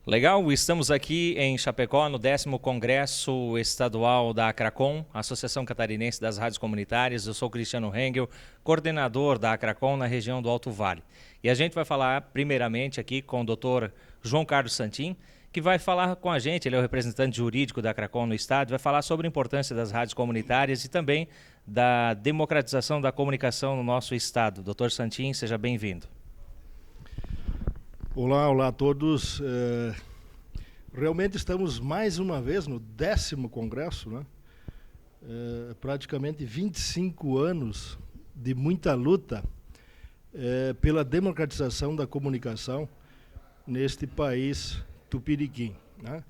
Legal, estamos aqui em Chapecó no 10º Congresso Estadual da Acracom, Associação Catarinense das Rádios Comunitárias. Eu sou Cristiano Rengel, coordenador da Acracom na região do Alto Vale. E a gente vai falar primeiramente aqui com o Dr. João Carlos Santin, que vai falar com a gente, ele é o representante jurídico da Acracom no estado, vai falar sobre a importância das rádios comunitárias e também da democratização da comunicação no nosso estado. Dr. Santin, seja bem-vindo. Olá a todos. Realmente estamos mais uma vez no 10º Congresso, né? Praticamente 25 anos de muita luta pela democratização da comunicação neste país tupiniquim, né?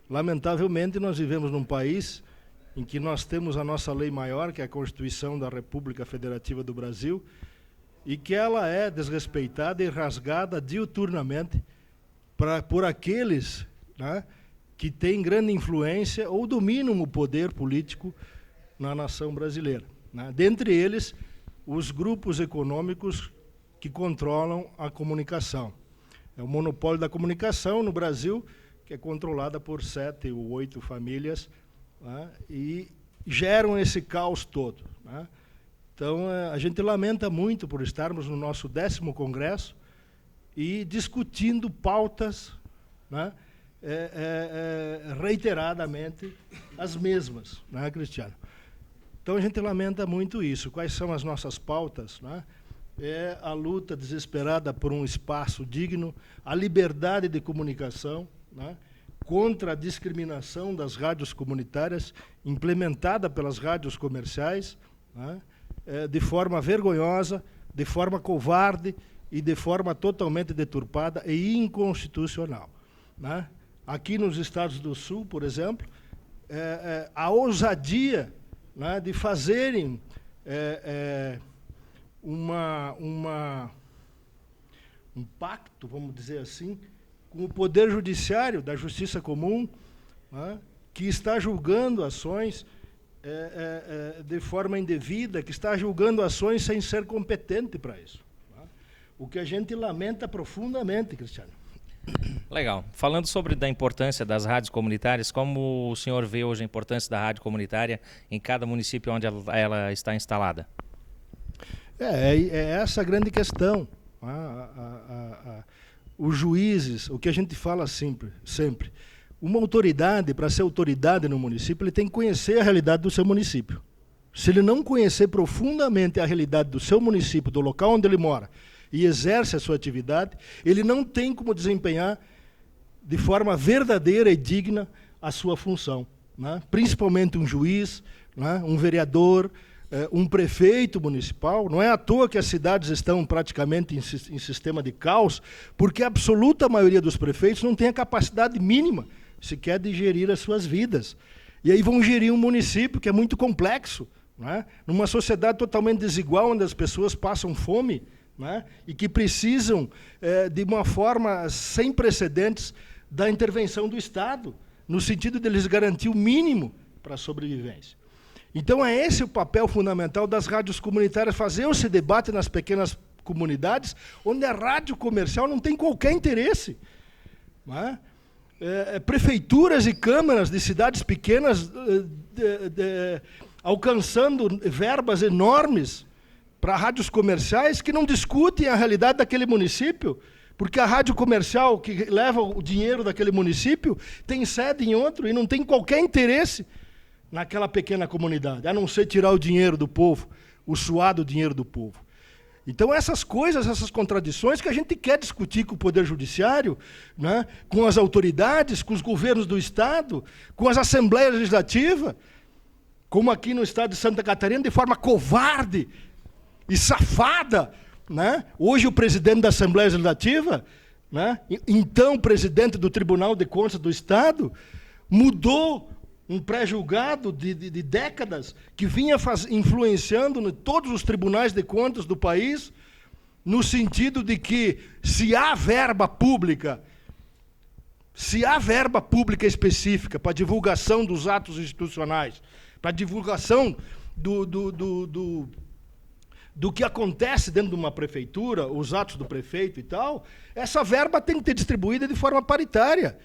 Lamentavelmente, nós vivemos num país em que nós temos a nossa lei maior, que é a Constituição da República Federativa do Brasil, e que ela é desrespeitada e rasgada diuturnamente por aqueles, né, que têm grande influência ou dominam o poder político na nação brasileira, né? Dentre eles, os grupos econômicos que controlam a comunicação. É o monopólio da comunicação no Brasil, que é controlada por 7 ou 8 famílias, né, e geram esse caos todo, né? Então, a gente lamenta muito por estarmos no nosso 10º Congresso e discutindo pautas, né, reiteradamente as mesmas, né, Cristiano? Então, a gente lamenta muito isso. Quais são as nossas pautas, né? É a luta desesperada por um espaço digno, a liberdade de comunicação, né, contra a discriminação das rádios comunitárias implementada pelas rádios comerciais, né, de forma vergonhosa, de forma covarde e de forma totalmente deturpada e inconstitucional, né? Aqui nos Estados do Sul, por exemplo, a ousadia, né, de fazerem um pacto, vamos dizer assim, com o Poder Judiciário da Justiça Comum, né, que está julgando ações de forma indevida, que está julgando ações sem ser competente para isso, né? O que a gente lamenta profundamente, Cristiano. Legal. Falando sobre a importância das rádios comunitárias, como o senhor vê hoje a importância da rádio comunitária em cada município onde ela está instalada? É essa a grande questão. Os juízes, o que a gente fala sempre, uma autoridade, para ser autoridade no município, ele tem que conhecer a realidade do seu município. Se ele não conhecer profundamente a realidade do seu município, do local onde ele mora, e exerce a sua atividade, ele não tem como desempenhar de forma verdadeira e digna a sua função, né? Principalmente um juiz, né, um vereador, um prefeito municipal. Não é à toa que as cidades estão praticamente em sistema de caos, porque a absoluta maioria dos prefeitos não tem a capacidade mínima sequer de gerir as suas vidas. E aí vão gerir um município que é muito complexo, né? Numa sociedade totalmente desigual, onde as pessoas passam fome, né? E que precisam, de uma forma sem precedentes, da intervenção do Estado, no sentido de lhes garantir o mínimo para a sobrevivência. Então, é esse o papel fundamental das rádios comunitárias, fazer esse debate nas pequenas comunidades, onde a rádio comercial não tem qualquer interesse, né? Prefeituras e câmaras de cidades pequenas alcançando verbas enormes para rádios comerciais que não discutem a realidade daquele município, porque a rádio comercial que leva o dinheiro daquele município tem sede em outro e não tem qualquer interesse naquela pequena comunidade, a não ser tirar o dinheiro do povo, o suado dinheiro do povo. Então, essas coisas, essas contradições que a gente quer discutir com o Poder Judiciário, né, com as autoridades, com os governos do Estado, com as Assembleias Legislativas, como aqui no estado de Santa Catarina, de forma covarde e safada, né? Hoje o presidente da Assembleia Legislativa, né, então presidente do Tribunal de Contas do Estado, mudou um pré-julgado de décadas que vinha influenciando todos os tribunais de contas do país, no sentido de que se há verba pública específica para divulgação dos atos institucionais, para divulgação do que acontece dentro de uma prefeitura, os atos do prefeito e tal, essa verba tem que ser distribuída de forma paritária,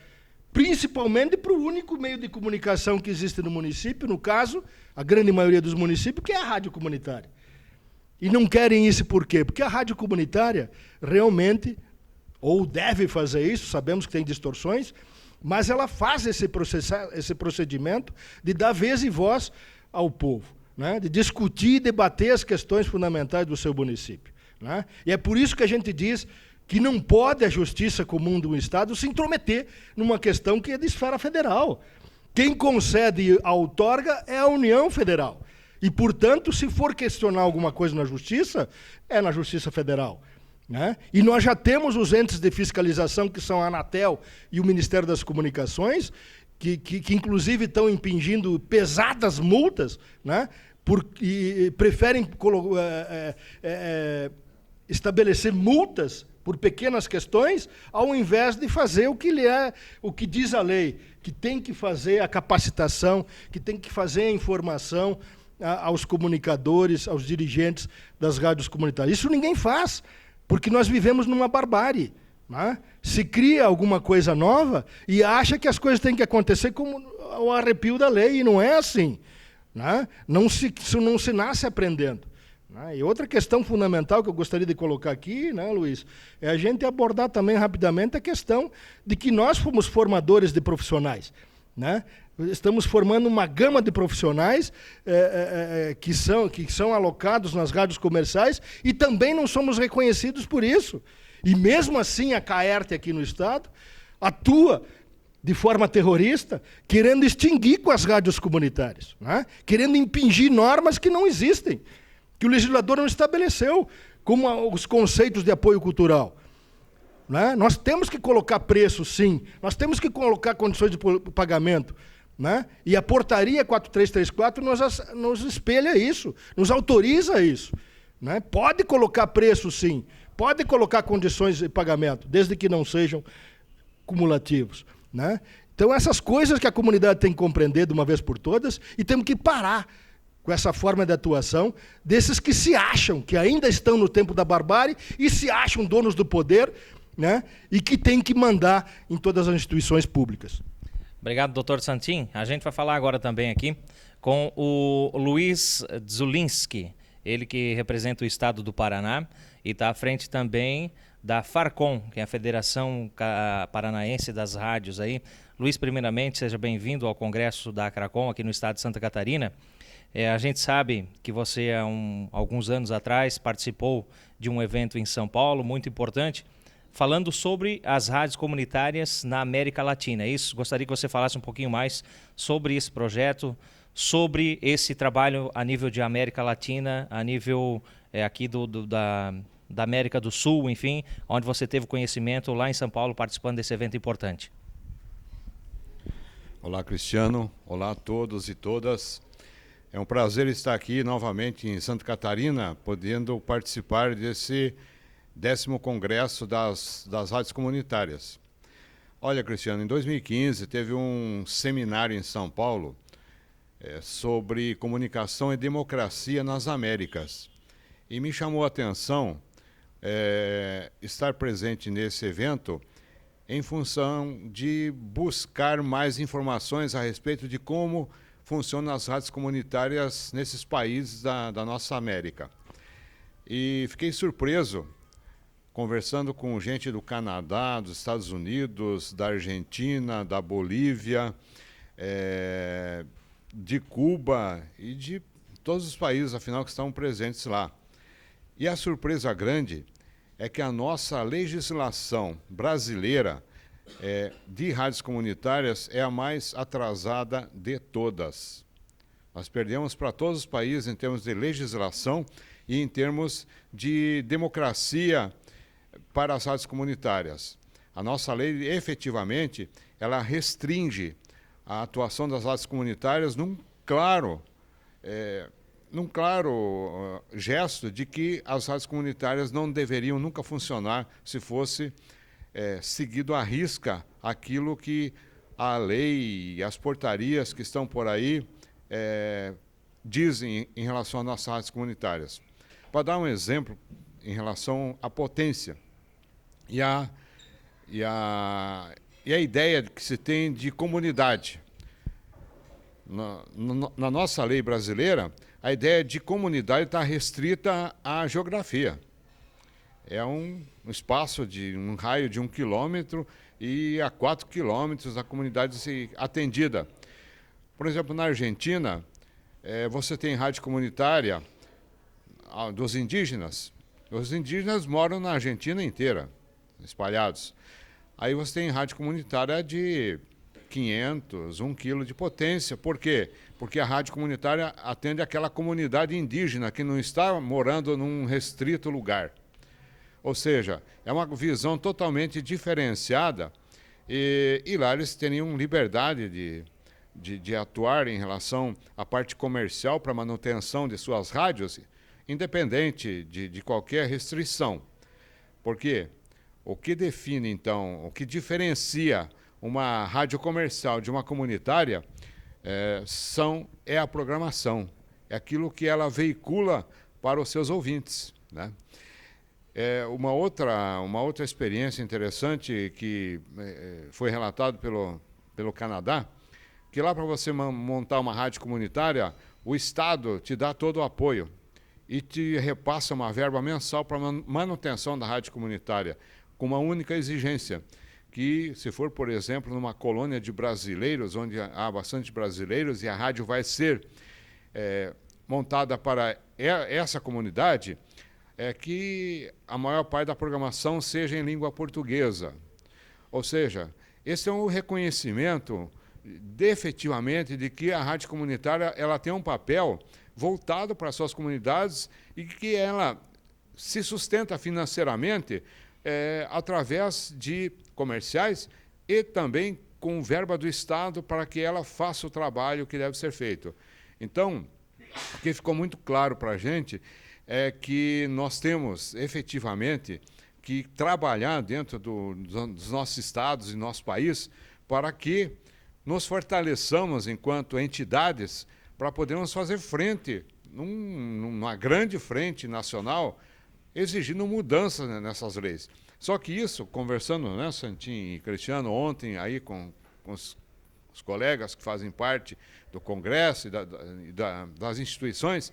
principalmente para o único meio de comunicação que existe no município, no caso, a grande maioria dos municípios, que é a rádio comunitária. E não querem isso por quê? Porque a rádio comunitária realmente, ou deve fazer isso, sabemos que tem distorções, mas ela faz esse procedimento de dar vez e voz ao povo, né? De discutir e debater as questões fundamentais do seu município, né? E é por isso que a gente diz que não pode a justiça comum de um Estado se intrometer numa questão que é de esfera federal. Quem concede a outorga é a União Federal. E, portanto, se for questionar alguma coisa na Justiça, é na Justiça Federal, né? E nós já temos os entes de fiscalização, que são a Anatel e o Ministério das Comunicações, que inclusive estão impingindo pesadas multas, né? E preferem estabelecer multas por pequenas questões, ao invés de fazer o que diz a lei, que tem que fazer a capacitação, que tem que fazer a informação aos comunicadores, aos dirigentes das rádios comunitárias. Isso ninguém faz, porque nós vivemos numa barbárie, né? Se cria alguma coisa nova e acha que as coisas têm que acontecer como o arrepio da lei, e não é assim, né? Não se nasce aprendendo, né? E outra questão fundamental que eu gostaria de colocar aqui, né, Luiz, é a gente abordar também rapidamente a questão de que nós fomos formadores de profissionais, né? Estamos formando uma gama de profissionais que são alocados nas rádios comerciais e também não somos reconhecidos por isso. E mesmo assim a Caerte aqui no Estado atua de forma terrorista, querendo extinguir com as rádios comunitárias, né? Querendo impingir normas que não existem, que o legislador não estabeleceu, como os conceitos de apoio cultural, né? Nós temos que colocar preço, sim, nós temos que colocar condições de pagamento, né? E a portaria 4334 nos espelha isso, nos autoriza isso, né? Pode colocar preço, sim, pode colocar condições de pagamento, desde que não sejam cumulativos, né? Então, essas coisas que a comunidade tem que compreender de uma vez por todas, e temos que parar com essa forma de atuação desses que se acham, que ainda estão no tempo da barbárie e se acham donos do poder, né? E que têm que mandar em todas as instituições públicas. Obrigado, doutor Santin. A gente vai falar agora também aqui com o Luiz Zulinski, ele que representa o estado do Paraná e está à frente também da Farcom, que é a Federação Paranaense das Rádios aí. Luiz, primeiramente, seja bem-vindo ao Congresso da Cracom aqui no estado de Santa Catarina. A gente sabe que você, há alguns anos atrás, participou de um evento em São Paulo, muito importante, falando sobre as rádios comunitárias na América Latina. Isso, gostaria que você falasse um pouquinho mais sobre esse projeto, sobre esse trabalho a nível de América Latina, a nível aqui da América do Sul, enfim, onde você teve conhecimento lá em São Paulo participando desse evento importante. Olá, Cristiano. Olá a todos e todas. É um prazer estar aqui novamente em Santa Catarina, podendo participar desse 10º Congresso das Rádios Comunitárias. Olha, Cristiano, em 2015 teve um seminário em São Paulo sobre comunicação e democracia nas Américas. E me chamou a atenção estar presente nesse evento em função de buscar mais informações a respeito de como funcionam as rádios comunitárias nesses países da nossa América. E fiquei surpreso, conversando com gente do Canadá, dos Estados Unidos, da Argentina, da Bolívia, de Cuba e de todos os países, afinal, que estão presentes lá. E a surpresa grande é que a nossa legislação brasileira de rádios comunitárias é a mais atrasada de todas. Nós perdemos para todos os países em termos de legislação e em termos de democracia para as rádios comunitárias. A nossa lei, efetivamente, ela restringe a atuação das rádios comunitárias num claro gesto de que as rádios comunitárias não deveriam nunca funcionar se fosse seguido à risca aquilo que a lei e as portarias que estão por aí dizem em relação às nossas rádios comunitárias. Para dar um exemplo em relação à potência e a ideia que se tem de comunidade. Na nossa lei brasileira, a ideia de comunidade está restrita à geografia. É um espaço de um raio de 1 quilômetro e a 4 quilômetros a comunidade atendida. Por exemplo, na Argentina, você tem rádio comunitária dos indígenas. Os indígenas moram na Argentina inteira, espalhados. Aí você tem rádio comunitária de 500, 1 quilo de potência. Por quê? Porque a rádio comunitária atende aquela comunidade indígena que não está morando num restrito lugar. Ou seja, é uma visão totalmente diferenciada e lá eles teriam liberdade de atuar em relação à parte comercial para manutenção de suas rádios, independente de qualquer restrição. Por quê? O que define, então, o que diferencia uma rádio comercial de uma comunitária é a programação, é aquilo que ela veicula para os seus ouvintes, né? Uma outra experiência interessante que foi relatado pelo Canadá, que lá para você montar uma rádio comunitária, o Estado te dá todo o apoio e te repassa uma verba mensal para manutenção da rádio comunitária, com uma única exigência, que se for, por exemplo, numa colônia de brasileiros, onde há bastante brasileiros, e a rádio vai ser montada para essa comunidade, que a maior parte da programação seja em língua portuguesa. Ou seja, esse é um reconhecimento, efetivamente, de que a rádio comunitária ela tem um papel voltado para as suas comunidades e que ela se sustenta financeiramente através de comerciais e também com verba do Estado para que ela faça o trabalho que deve ser feito. Então, o que ficou muito claro para a gente é que nós temos, efetivamente, que trabalhar dentro dos nossos estados e nosso país para que nos fortaleçamos enquanto entidades para podermos fazer frente, numa grande frente nacional, exigindo mudanças nessas leis. Só que isso, conversando, né, Santinho e Cristiano, ontem aí com os colegas que fazem parte do Congresso e das instituições,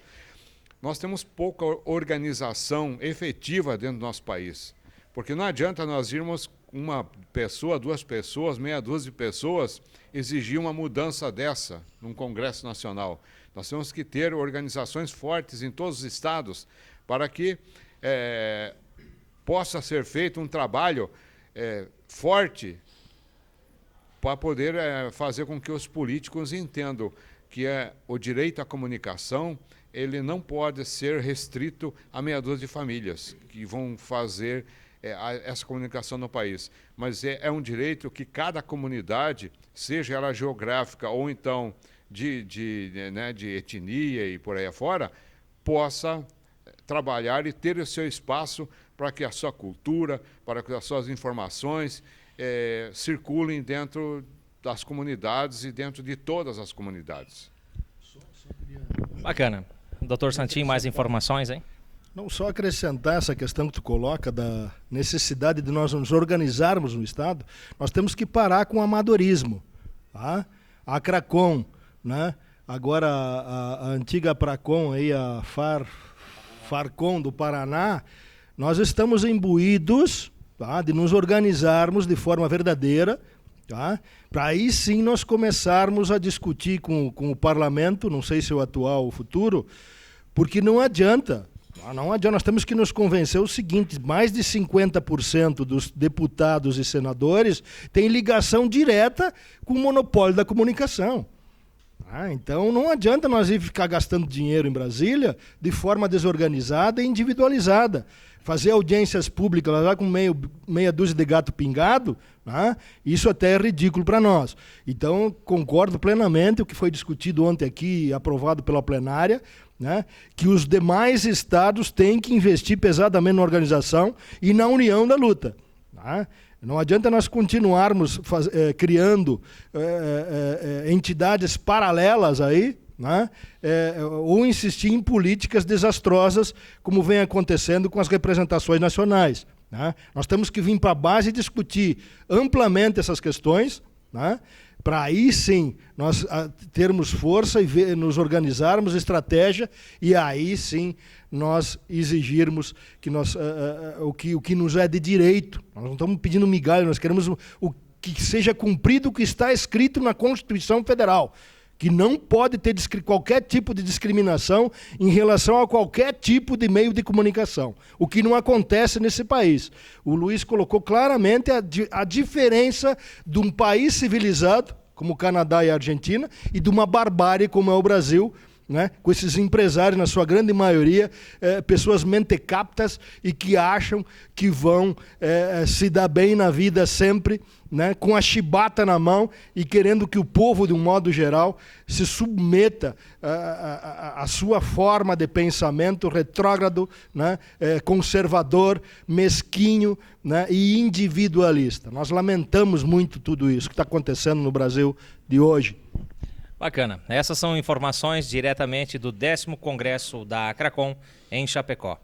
nós temos pouca organização efetiva dentro do nosso país. Porque não adianta nós irmos uma pessoa, 2 pessoas, meia dúzia de pessoas, exigir uma mudança dessa num Congresso Nacional. Nós temos que ter organizações fortes em todos os estados para que possa ser feito um trabalho forte para poder fazer com que os políticos entendam que o direito à comunicação ele não pode ser restrito a meia dúzia de famílias que vão fazer essa comunicação no país. Mas é um direito que cada comunidade, seja ela geográfica ou então de etnia e por aí afora, possa trabalhar e ter o seu espaço para que a sua cultura, para que as suas informações circulem dentro das comunidades e dentro de todas as comunidades. Bacana. Doutor Santinho, mais informações, hein? Não só acrescentar essa questão que tu coloca da necessidade de nós nos organizarmos no Estado, nós temos que parar com o amadorismo. Tá? A Cracom, né? Agora a antiga Pracom, aí, a Farcom do Paraná, nós estamos imbuídos, tá, de nos organizarmos de forma verdadeira, tá, para aí sim nós começarmos a discutir com o parlamento, não sei se o atual ou o futuro, porque não adianta, nós temos que nos convencer o seguinte: mais de 50% dos deputados e senadores têm ligação direta com o monopólio da comunicação. Então não adianta nós ir ficar gastando dinheiro em Brasília de forma desorganizada e individualizada. Fazer audiências públicas lá com meia dúzia de gato pingado, né? Isso até é ridículo para nós. Então, concordo plenamente com o que foi discutido ontem aqui e aprovado pela plenária, né? Que os demais estados têm que investir pesadamente na organização e na união da luta. Né? Não adianta nós continuarmos criando entidades paralelas aí, né? Ou insistir em políticas desastrosas, como vem acontecendo com as representações nacionais, né? Nós temos que vir para a base e discutir amplamente essas questões, né? Para aí sim nós termos força e nos organizarmos estratégia, e aí sim nós exigirmos que o que nos é de direito. Nós não estamos pedindo migalha, nós queremos o que seja cumprido o que está escrito na Constituição Federal, que não pode ter qualquer tipo de discriminação em relação a qualquer tipo de meio de comunicação, o que não acontece nesse país. O Luiz colocou claramente a diferença de um país civilizado, como o Canadá e a Argentina, e de uma barbárie como é o Brasil, né? Com esses empresários, na sua grande maioria, pessoas mentecaptas e que acham que vão se dar bem na vida sempre, né? Com a chibata na mão e querendo que o povo, de um modo geral, se submeta à sua forma de pensamento retrógrado, né? Conservador, mesquinho, né? E individualista. Nós lamentamos muito tudo isso que está acontecendo no Brasil de hoje. Bacana. Essas são informações diretamente do 10º Congresso da Acracon em Chapecó.